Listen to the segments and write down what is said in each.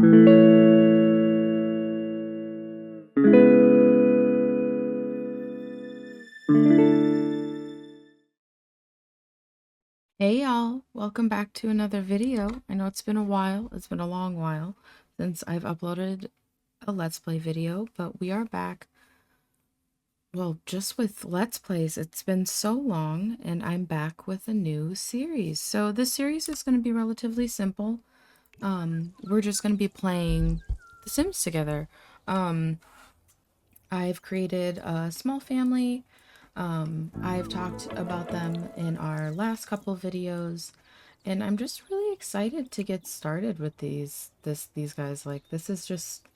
Hey y'all, welcome back to another video. I know it's been a while, it's been a long while since I've uploaded a Let's Play video, but we are back. Well, just with Let's Plays, it's been so long, and I'm back with a new series. So this series is going to be relatively simple. We're just going to be playing The Sims together. I've created a small family. I've talked about them in our last couple videos, and I'm just really excited to get started with these guys. Like, this is just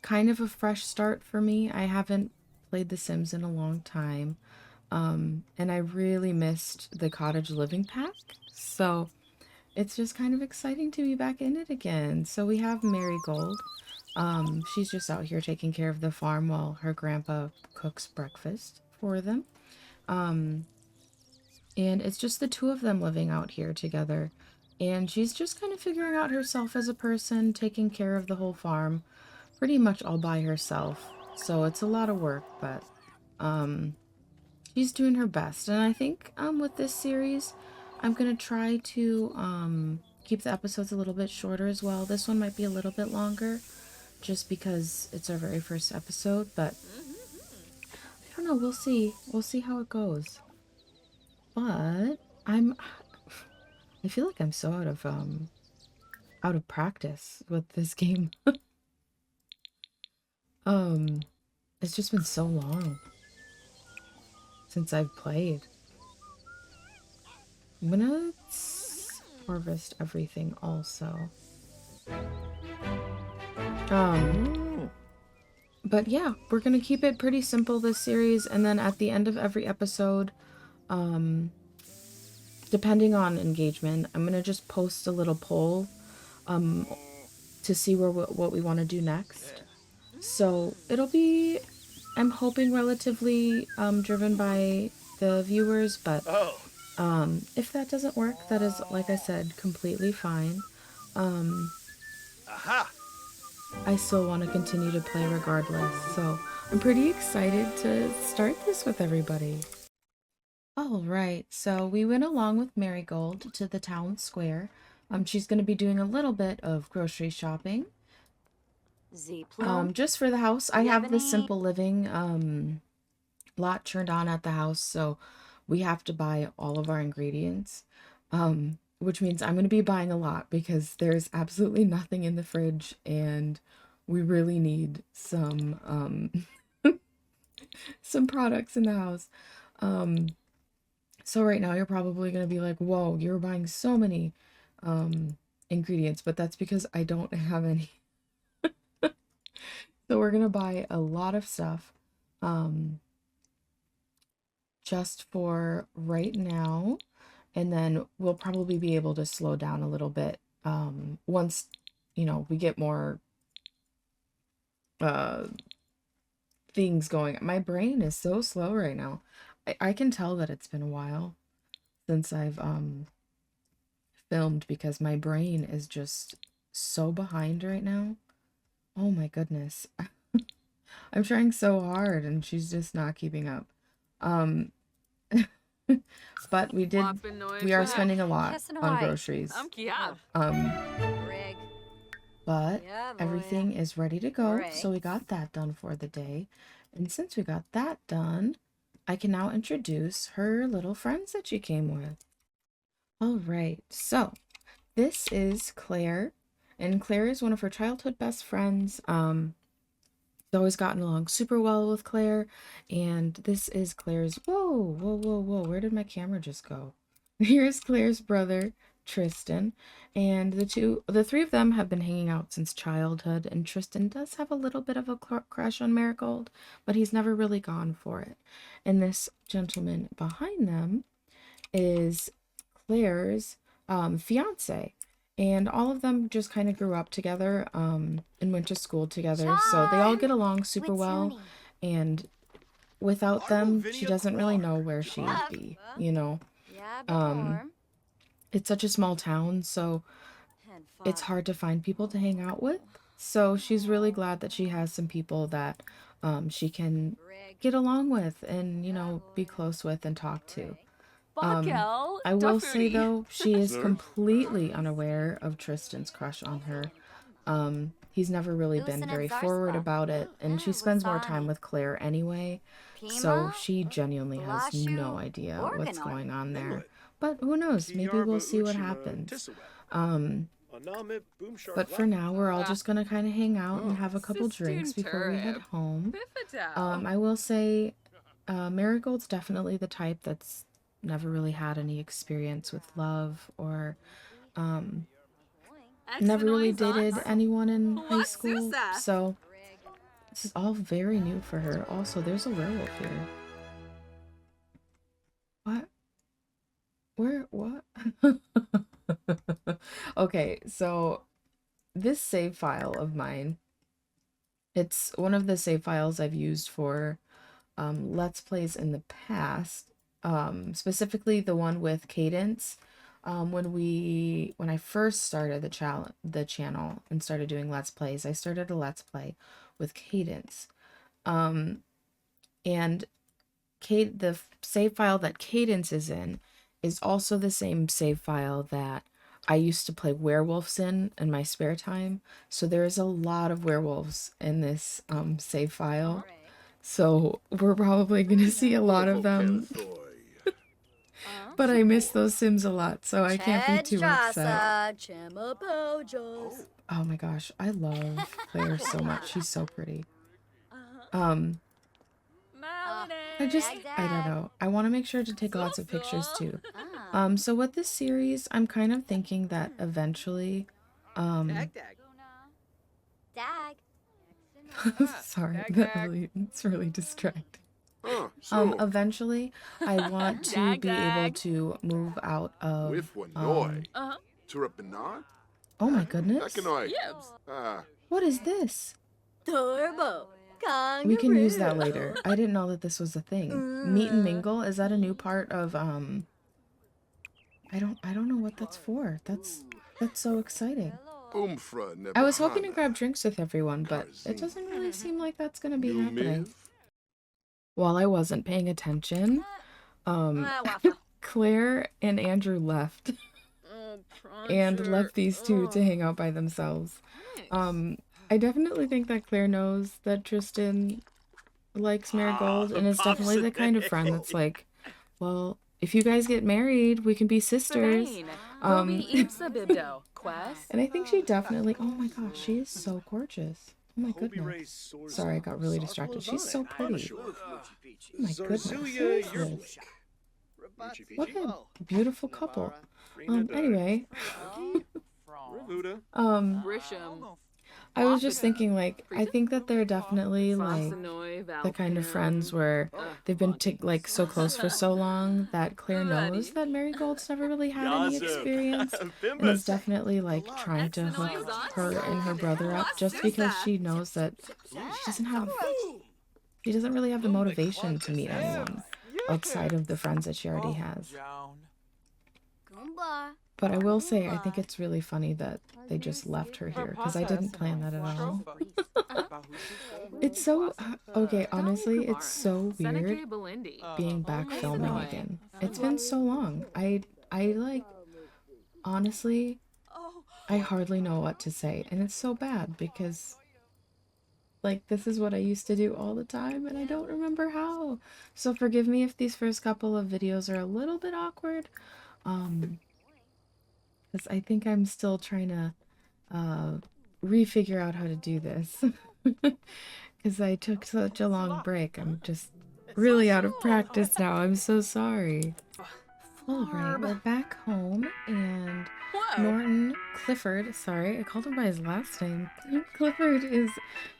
kind of a fresh start for me. I haven't played The Sims in a long time. And I really missed the cottage living pack. So it's just kind of exciting to be back in it again. So we have Marigold. She's just out here taking care of the farm while her grandpa cooks breakfast for them. Um, and it's just the two of them living out here together. And she's just kind of figuring out herself as a person, taking care of the whole farm, pretty much all by herself. So it's a lot of work, but um, she's doing her best. And I think with this series, I'm gonna try to keep the episodes a little bit shorter as well. This one might be a little bit longer, just because it's our very first episode. But I don't know. We'll see. We'll see how it goes. But I feel like I'm so out of practice with this game. um, it's just been so long since I've played. I'm gonna harvest everything also. But yeah, we're gonna keep it pretty simple this series, and then at the end of every episode, um, depending on engagement, I'm gonna just post a little poll, to see what we want to do next. So it'll be, I'm hoping, relatively driven by the viewers, but if that doesn't work, that is, like I said, completely fine. I still want to continue to play regardless, so I'm pretty excited to start this with everybody. Alright, so we went along with Marigold to the town square. She's going to be doing a little bit of grocery shopping. Just for the house. I have the simple living lot turned on at the house, so we have to buy all of our ingredients. Which means I'm going to be buying a lot because there's absolutely nothing in the fridge, and we really need some products in the house. So right now you're probably going to be like, whoa, you're buying so many ingredients, but that's because I don't have any. So we're going to buy a lot of stuff just for right now, and then we'll probably be able to slow down a little bit once, you know, we get more uh things going. My brain is so slow right now. I can tell that it's been a while since I've filmed because my brain is just so behind right now. Oh my goodness. I'm trying so hard and she's just not keeping up. Um but we are spending a lot on groceries. Um but everything is ready to go, so we got that done for the day. And since we got that done, I can now introduce her little friends that she came with. All right, so this is Claire, and Claire is one of her childhood best friends. She's always gotten along super well with Claire, and this is Claire's, whoa, where did my camera just go? Here's Claire's brother, Tristan, and the three of them have been hanging out since childhood, and Tristan does have a little bit of a crush on Marigold, but he's never really gone for it. And this gentleman behind them is Claire's fiance, and all of them just kind of grew up together and went to school together, so they all get along super well. And without them, she doesn't really know where she would be, you know. um it's such a small town, so it's hard to find people to hang out with. So she's really glad that she has some people that she can get along with and, you know, be close with and talk to. Um, Bakel, I will say Dafudi. though, she is Sir? completely unaware of Tristan's crush on her. He's never really been very forward about it, and she spends more time with Claire anyway, so she genuinely has no idea what's going on there. But who knows? Maybe we'll see what happens. Um, but for now, we're all just gonna kind of hang out and have a couple drinks Sistun before we head Turib. home. Biffadel. I will say, Marigold's definitely the type that's never really had any experience with love or um, never really dated anyone in high school, so this is all very new for her. Also, there's a werewolf here. What? Where? What? Okay, so this save file of mine, it's one of the save files I've used for Let's Plays in the past, specifically the one with Cadence. When I first started the channel and started doing Let's Plays, I started a Let's Play with Cadence. And the save file that Cadence is in is also the same save file that I used to play werewolves in my spare time. So there is a lot of werewolves in this save file. So we're probably going to see a lot of them. But I miss those Sims a lot, so I can't be too upset. Oh my gosh, I love Claire so much. She's so pretty. I don't know. I want to make sure to take lots of pictures too. So with this series, I'm kind of thinking that eventually, sorry, it's really distracting. Eventually, I want to be able to move out of, oh my goodness. What is this? Turbo. We can use that later. I didn't know that this was a thing. Meet and mingle, is that a new part of I don't know what that's for. That's so exciting. I was hoping to grab drinks with everyone, but it doesn't really seem like that's gonna be happening. While I wasn't paying attention, Claire and Andrew left and left these two to hang out by themselves. I definitely think that Claire knows that Tristan likes Marigold and is definitely the kind of friend that's like, well, if you guys get married, we can be sisters. And I think she definitely, oh my gosh, she is so gorgeous. Oh my goodness. Sorry, I got really distracted. She's so pretty. Oh my goodness, who is this? What a beautiful couple. Anyway. I was just thinking, like, I think that they're definitely, like, the kind of friends where they've been, like, so close for so long that Claire knows that Marigold's never really had any experience and is definitely, like, trying to hook her and her brother up just because she knows that she doesn't really have the motivation to meet anyone outside of the friends that she already has. But I will say, I think it's really funny that they just left her here, because I didn't plan that at all. It's so, okay, honestly, it's so weird being back filming again. It's been so long. I like, honestly, I hardly know what to say, and it's so bad, because, like, this is what I used to do all the time, and I don't remember how. So forgive me if these first couple of videos are a little bit awkward. Because I think I'm still trying to refigure out how to do this. Because I took such a long break. I'm just really out of practice now. I'm so sorry. Alright, we're back home, and Clifford, sorry, I called him by his last name. Clifford is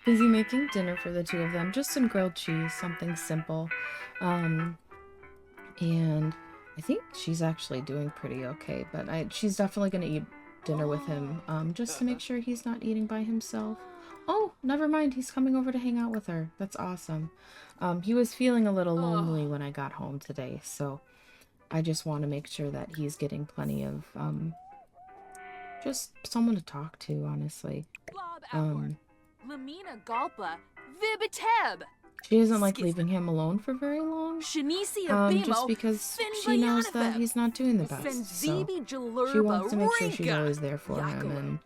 busy making dinner for the two of them. Just some grilled cheese, something simple. And I think she's actually doing pretty okay, but she's definitely going to eat dinner with him, just to make sure he's not eating by himself. Oh, never mind, he's coming over to hang out with her. That's awesome. He was feeling a little lonely when I got home today, so I just want to make sure that he's getting plenty of just someone to talk to, honestly. Blob Epler. Um, Lamina Galpa. Vibiteb. she isn't like leaving Skizna. him alone for very long. Shanisia Just Bimo. because she knows that Finvayanifeb. he's not doing the best, so Senzibi she Jalurba wants to make sure she's Rinka. always there for him Yakalo. and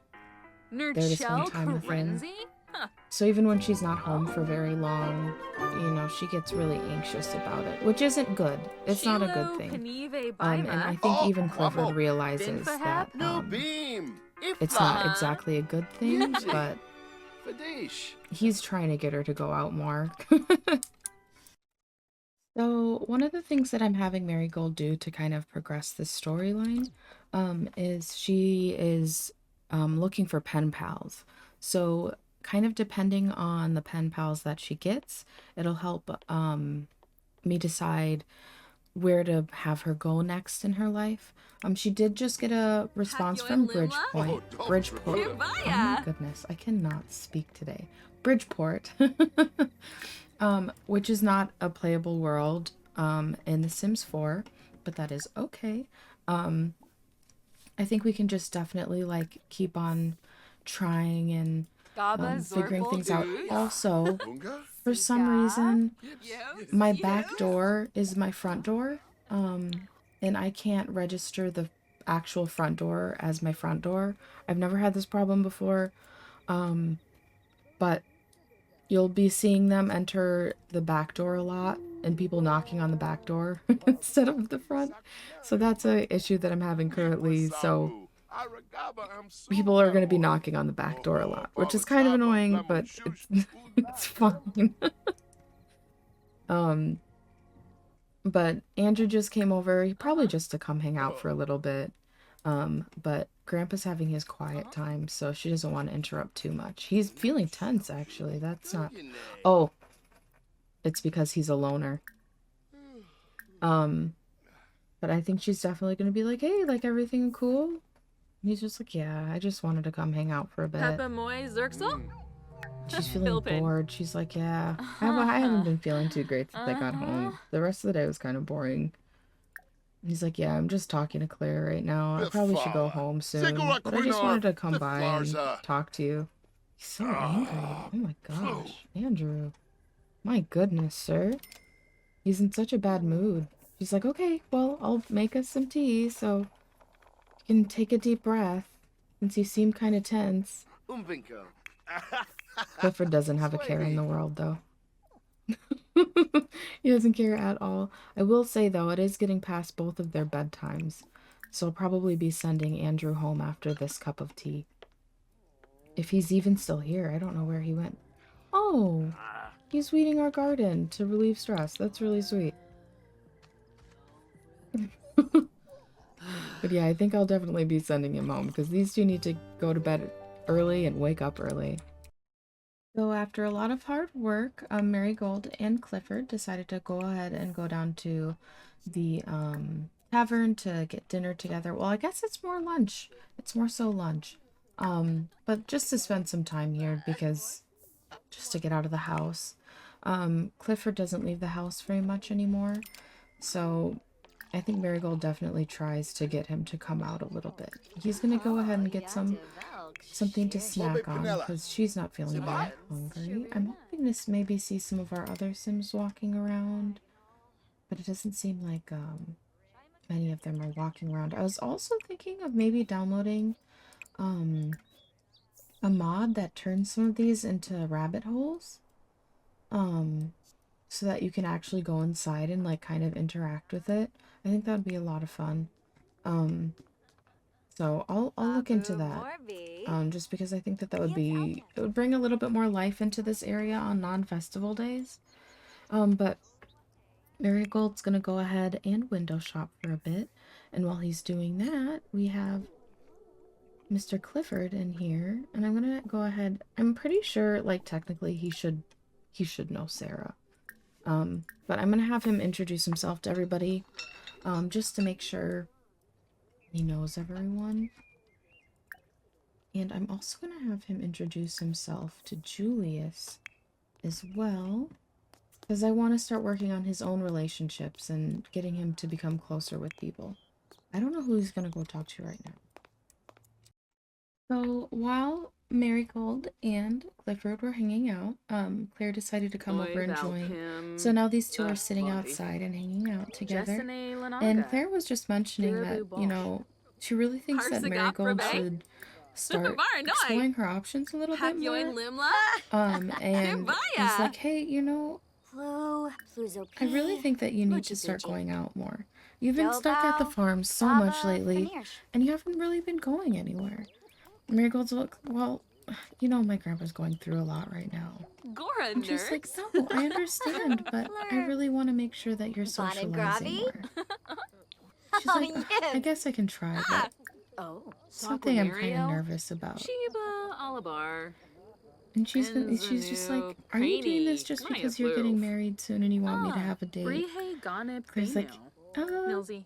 there to spend Nurchel time with him. Karenzi? Huh. So even when she's not home for Oh. very long, you know, she gets really anxious about it, which isn't good. It's not a good Shilu thing. Panive And Bima. I think even Clifford Wobble. realizes Finfahab? that No beam. it's not Uh-huh. exactly a good thing, but Fadish. he's trying to get her to go out more. So one of the things that I'm having Marigold do to kind of progress this storyline, is she is looking for pen pals. So kind of depending on the pen pals that she gets, it'll help me decide where to have her go next in her life. She did just get a response from Bridgeport. Bridgeport. Oh my goodness, I cannot speak today. Bridgeport. Which is not a playable world in The Sims 4, but that is okay. I think we can just definitely like keep on trying and figuring things out. Also, for some reason, my back door is my front door, and I can't register the actual front door as my front door. I've never had this problem before, but you'll be seeing them enter the back door a lot and people knocking on the back door instead of the front. So that's a issue that I'm having currently. So people are going to be knocking on the back door a lot, which is kind of annoying, but it's fine. But Andrew just came over, probably just to come hang out for a little bit. But Grandpa's having his quiet time, so she doesn't want to interrupt too much. He's feeling tense, actually. That's not... Oh, it's because he's a loner. But I think she's definitely going to be like, hey, like, everything cool? And he's just like, yeah, I just wanted to come hang out for a bit. Peppa Moy Zerxel? She's feeling bored. She's like, yeah, I haven't been feeling too great since I got home. The rest of the day was kind of boring. He's like, yeah, I'm just talking to Claire right now. I probably should go home soon, but I just wanted to come by and talk to you. He's so angry. Oh my gosh, Andrew. My goodness, sir. He's in such a bad mood. She's like, okay, well, I'll make us some tea so you can take a deep breath since you seem kind of tense. Clifford doesn't have a care in the world, though. He doesn't care at all. I will say, though, it is getting past both of their bedtimes, so I'll probably be sending Andrew home after this cup of tea. If he's even still here, I don't know where he went. Oh, he's weeding our garden to relieve stress. That's really sweet. But yeah, I think I'll definitely be sending him home, because these two need to go to bed early and wake up early. So after a lot of hard work, Marigold and Clifford decided to go ahead and go down to the tavern to get dinner together. Well, I guess it's more lunch. It's more so lunch. But just to spend some time here because just to get out of the house. Clifford doesn't leave the house very much anymore. So I think Marigold definitely tries to get him to come out a little bit. He's gonna go ahead and get something to snack on because she's not feeling very hungry. I'm hoping to maybe see some of our other Sims walking around, but it doesn't seem like many of them are walking around. I was also thinking of maybe downloading a mod that turns some of these into rabbit holes, so that you can actually go inside and like kind of interact with it. I think that would be a lot of fun. So I'll look into that. Just because I think that it would bring a little bit more life into this area on non-festival days. But Marigold's gonna go ahead and window shop for a bit, and while he's doing that, we have Mr. Clifford in here, and I'm gonna go ahead. I'm pretty sure, like, technically he should know Sarah. But I'm gonna have him introduce himself to everybody, just to make sure he knows everyone. And I'm also going to have him introduce himself to Julius as well, because I want to start working on his own relationships and getting him to become closer with people. I don't know who he's going to go talk to right now. So while Marigold and Clifford were hanging out, Claire decided to come over Oi, and join. So Valpim. now these two are sitting Boy. outside and hanging out together. Jessene And Lanaga. Claire was just mentioning that, Girabu Bosch. she really thinks that Harsagap Marigold Rabe? should start Varanoi. exploring her options a little bit Hakyoin more. Limla. And was Kibaya. like, hey, Flu, I really Fluzopee, think that you need to Moochie start Poochie. going out more. You've been stuck at the Dobo, farm so much Baba, lately, Veneers. and you haven't really been going anywhere. Marigold's look, well, my grandpa's going through a lot right now. Gora And she's like, nurse. no, I understand, but I Fleur. really want to make sure that you're Bon and socializing Gravy? more. She's Oh, like, I yes. guess I can try, but Oh, something I'm kind of Saquinario. nervous about. Chiba Alabar. And she's just like, are you doing this Pranny, just Kaya because you're getting Floof. married soon and you want me to have a date? Brihe Gane Claire's like, Preno. Nilsy.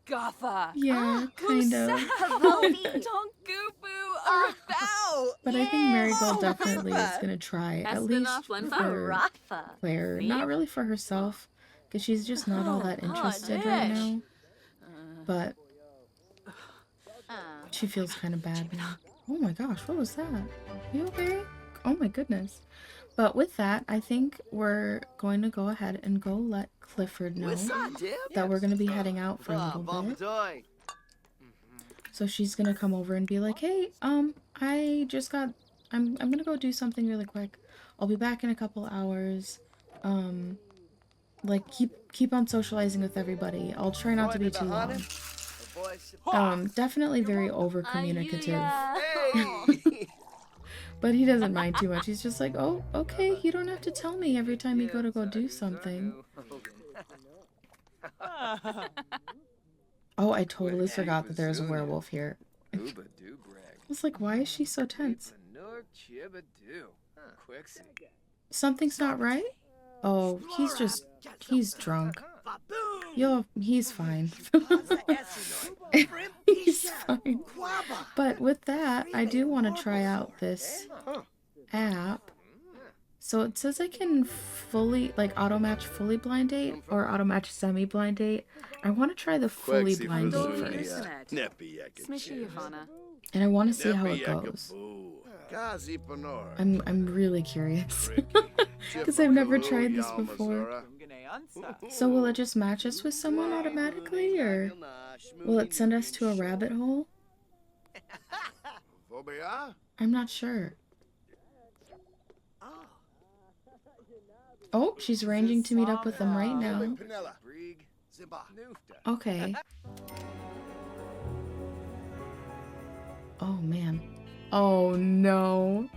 Gaffa. yeah, kind of. Havoni. Tonkupu Arabao. But I think Marigold definitely is gonna try, at least Espinoff Lenfa. for Rafa. Claire, not really for herself, because she's just not all that interested right dish. now. But Uh, she feels kind of bad now. Oh my gosh, what was that? You okay? Oh my goodness. But with that, I think we're going to go ahead and go let Clifford know that we're going to be heading out for a little bit. So she's going to come over and be like, hey, I just got, I'm going to go do something really quick. I'll be back in a couple hours. Like, keep on socializing with everybody. I'll try not to be too long. Definitely very over communicative. Hey! But he doesn't mind too much. He's just like, oh, okay, you don't have to tell me every time you go to go do something. Oh, I totally forgot that there's a werewolf here. I was like, why is she so tense? Something's not right? Oh, he's drunk. He's fine. He's fine. But with that, I do want to try out this app. So it says I can fully, like, auto-match fully blind date or auto-match semi-blind date. I want to try the fully blind date first. Smishy Ivana. And I want to see how it goes. I'm really curious. Because I've never tried this before. So will it just match us with someone automatically, or will it send us to a rabbit hole? I'm not sure. Oh, she's arranging to meet up with them right now. Okay. Oh, man. Oh, no.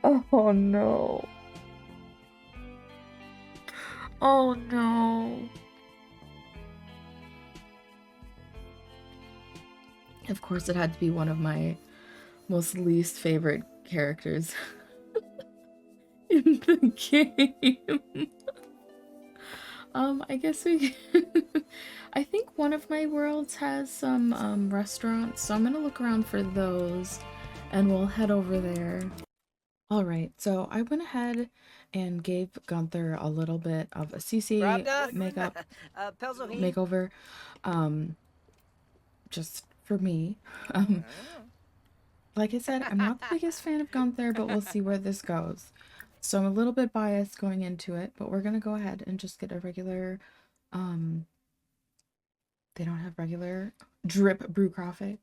Oh, no. Oh, no. Of course, it had to be one of my most least favorite characters in the game. I guess we I think one of my worlds has some restaurants, so I'm gonna look around for those and we'll head over there. Alright, so I went ahead and gave Gunther a little bit of a CC makeup makeover, just for me. Like I said, I'm not the biggest fan of Gunther, but we'll see where this goes. So I'm a little bit biased going into it, but we're gonna go ahead and just get a regular, they don't have regular drip brew coffee.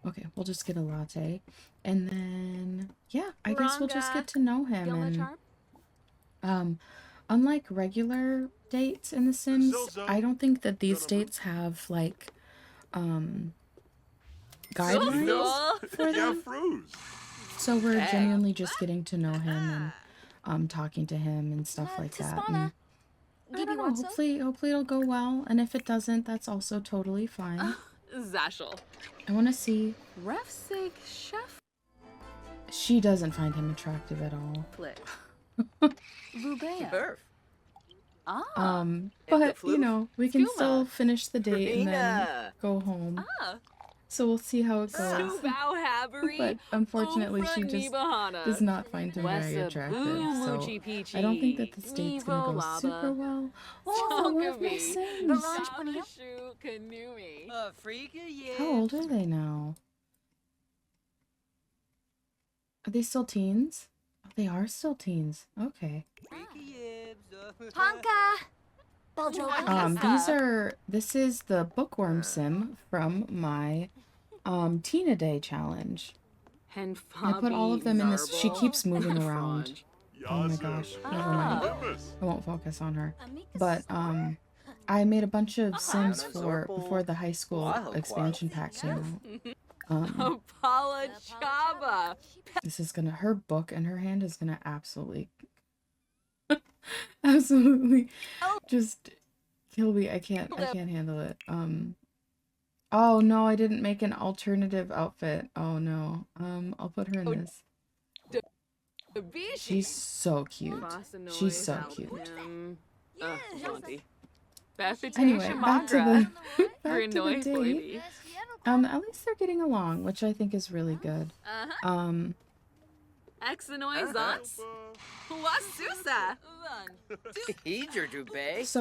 Okay, we'll just get a latte. And then, yeah, I guess we'll just get to know him. And, unlike regular dates in The Sims, I don't think that these dates have, like, guidelines for them. So we're genuinely just getting to know him and, talking to him and stuff like that. And I don't know, hopefully it'll go well. And if it doesn't, that's also totally fine. Zashel. I want to see. Refsig Chef. She doesn't find him attractive at all. Flit. Lubea. But you know, we can still finish the date and then go home. So we'll see how it goes. But unfortunately, she just does not find him very attractive. So I don't think that this date's gonna go super well. Oh, one of my Sims. How old are they now? Are they still teens? Oh, they are still teens. Okay. Honka. Beljo. This is the bookworm sim from my Tina Day challenge. And I put all of them in this. She Zarble. keeps moving around. Oh my gosh. Never mind. I won't focus on her. But I made a bunch of sims for before the high school expansion pack came out. Opala Chaba. This is gonna, her book in her hand is gonna absolutely absolutely just kill me. I can't handle it. Oh no, I didn't make an alternative outfit. Oh no. I'll put her in this. She's so cute. She's so cute. Anyway, back to the back to the date. At least they're getting along, which I think is really good. So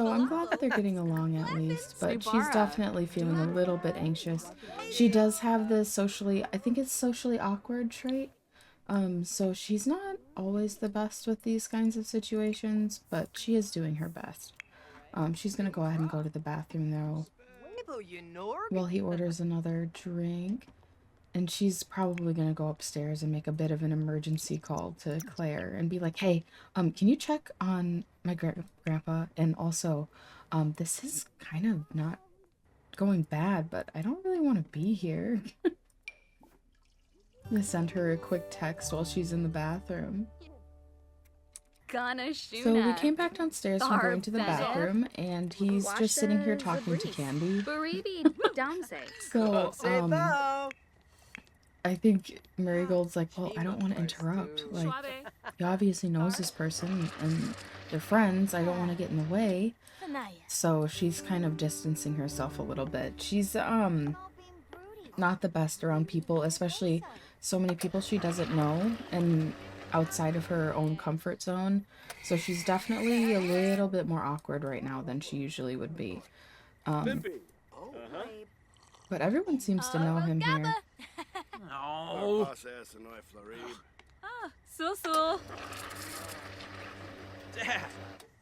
I'm glad that they're getting along at least, but she's definitely feeling a little bit anxious. She does have this socially, I think it's socially awkward trait. So she's not always the best with these kinds of situations, but she is doing her best. She's gonna go ahead and go to the bathroom though while he orders another drink. And she's probably gonna go upstairs and make a bit of an emergency call to Claire and be like, hey, can you check on my grandpa? And also, this is kind of not going bad, but I don't really want to be here. I sent her a quick text while she's in the bathroom. So we came back downstairs from going to the bathroom, and he's just sitting here talking to Candy. So, I think Marigold's like, well, I don't want to interrupt. Like, he obviously knows this person, and they're friends. I don't want to get in the way. So she's kind of distancing herself a little bit. She's, not the best around people, especially so many people she doesn't know and outside of her own comfort zone. So she's definitely a little bit more awkward right now than she usually would be. But everyone seems to know him here. No.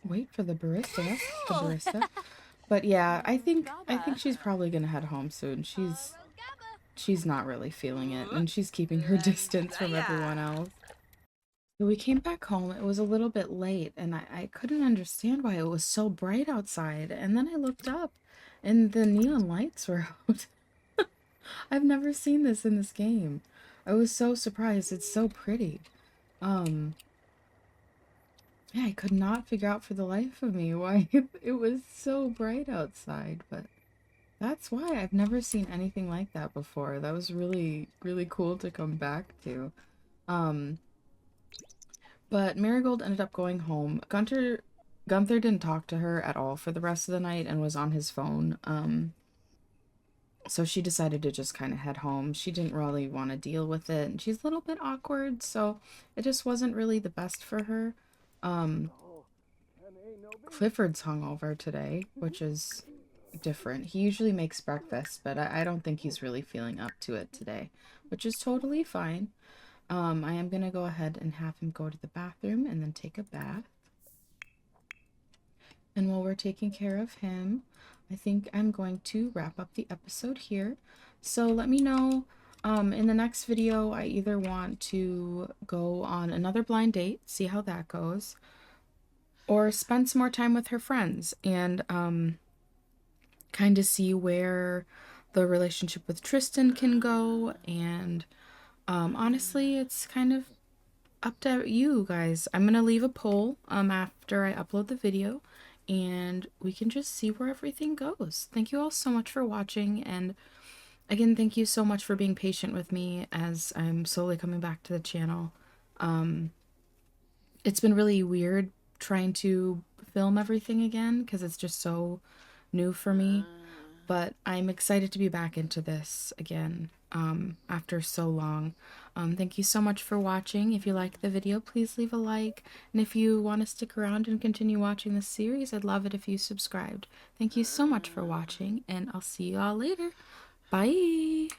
Wait for the barista. That's the barista. But yeah, I think she's probably gonna head home soon. She's not really feeling it, and she's keeping her distance from everyone else. So we came back home. It was a little bit late, and I couldn't understand why it was so bright outside. And then I looked up, and the neon lights were out. I've never seen this in this game. I was so surprised. It's so pretty. Yeah, I could not figure out for the life of me why it was so bright outside, but that's why I've never seen anything like that before. That was really, really cool to come back to. But Marigold ended up going home. Gunther didn't talk to her at all for the rest of the night and was on his phone. So she decided to just kind of head home. She didn't really want to deal with it, and she's a little bit awkward, so it just wasn't really the best for her. Clifford's hungover today, which is different. He usually makes breakfast, but I don't think he's really feeling up to it today, which is totally fine. I am gonna go ahead and have him go to the bathroom and then take a bath. And while we're taking care of him, I think I'm going to wrap up the episode here. So let me know in the next video. I either want to go on another blind date, see how that goes, or spend some more time with her friends and kind of see where the relationship with Tristan can go. And honestly, it's kind of up to you guys. I'm gonna leave a poll after I upload the video, and we can just see where everything goes. Thank you all so much for watching, and again, thank you so much for being patient with me as I'm slowly coming back to the channel. It's been really weird trying to film everything again because it's just so new for me, but I'm excited to be back into this again after so long. Thank you so much for watching. If you liked the video, please leave a like, and if you want to stick around and continue watching this series, I'd love it if you subscribed. Thank you so much for watching, and I'll see you all later. Bye!